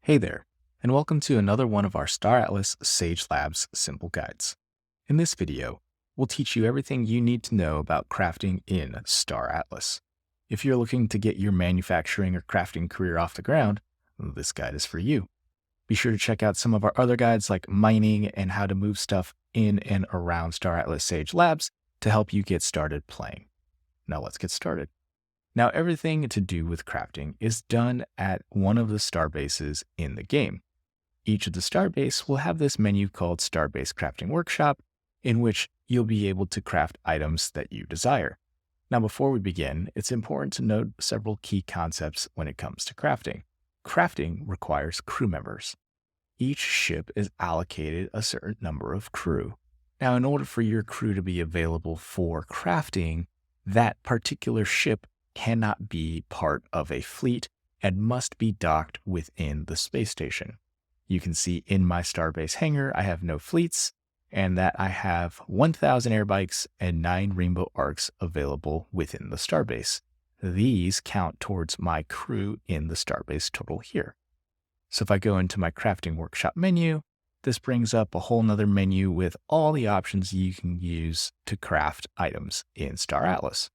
Hey there, and welcome to another one of our Star Atlas Sage Labs simple guides. In this video, we'll teach you everything you need to know about crafting in Star Atlas. If you're looking to get your manufacturing or crafting career off the ground, this guide is for you. Be sure to check out some of our other guides like mining and how to move stuff in and around Star Atlas Sage Labs to help you get started playing. Now let's get started. Now, everything to do with crafting is done at one of the star bases in the game. Each of the star base will have this menu called Starbase Crafting Workshop, in which you'll be able to craft items that you desire. Now, before we begin, it's important to note several key concepts when it comes to crafting. Crafting requires crew members. Each ship is allocated a certain number of crew. Now, in order for your crew to be available for crafting, that particular ship cannot be part of a fleet and must be docked within the space station. You can see in my Starbase hangar, I have no fleets and that I have 1,000 air bikes and 9 rainbow arcs available within the Starbase. These count towards my crew in the Starbase total here. So if I go into my crafting workshop menu, this brings up a whole nother menu with all the options you can use to craft items in Star Atlas.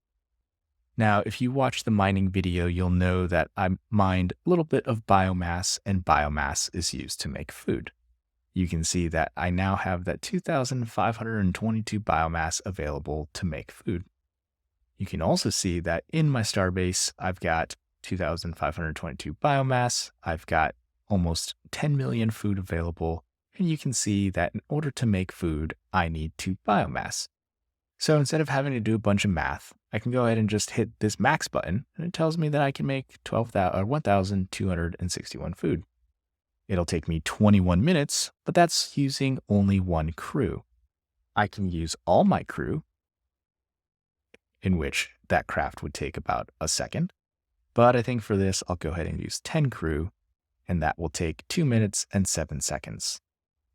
Now, if you watch the mining video, you'll know that I mined a little bit of biomass, and biomass is used to make food. You can see that I now have that 2,522 biomass available to make food. You can also see that in my starbase, I've got 2,522 biomass, I've got almost 10 million food available, and you can see that in order to make food, I need 2 biomass. So instead of having to do a bunch of math, I can go ahead and just hit this max button, and it tells me that I can make 1,261 food. It'll take me 21 minutes, but that's using only one crew. I can use all my crew, in which that craft would take about a second. But I think for this, I'll go ahead and use 10 crew, and that will take 2 minutes and 7 seconds.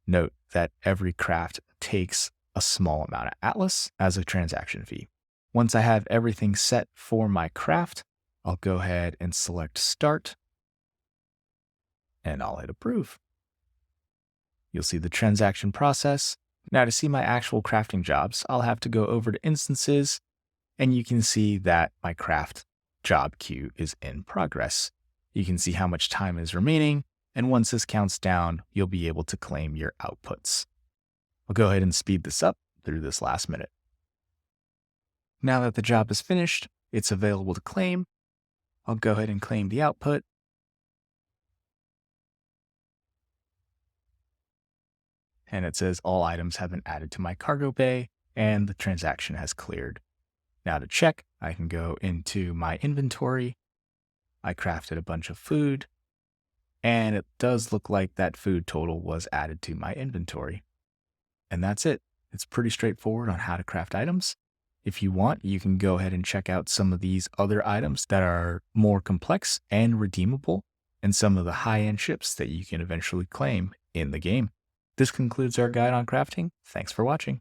Note that every craft takes a small amount of Atlas as a transaction fee. Once I have everything set for my craft, I'll go ahead and select Start, and I'll hit Approve. You'll see the transaction process. Now to see my actual crafting jobs, I'll have to go over to Instances, and you can see that my craft job queue is in progress. You can see how much time is remaining, and once this counts down, you'll be able to claim your outputs. I'll go ahead and speed this up through this last minute. Now that the job is finished, it's available to claim. I'll go ahead and claim the output. And it says all items have been added to my cargo bay and the transaction has cleared. Now to check, I can go into my inventory. I crafted a bunch of food, and it does look like that food total was added to my inventory. And that's it. It's pretty straightforward on how to craft items. If you want, you can go ahead and check out some of these other items that are more complex and redeemable, and some of the high-end ships that you can eventually claim in the game. This concludes our guide on crafting. Thanks for watching.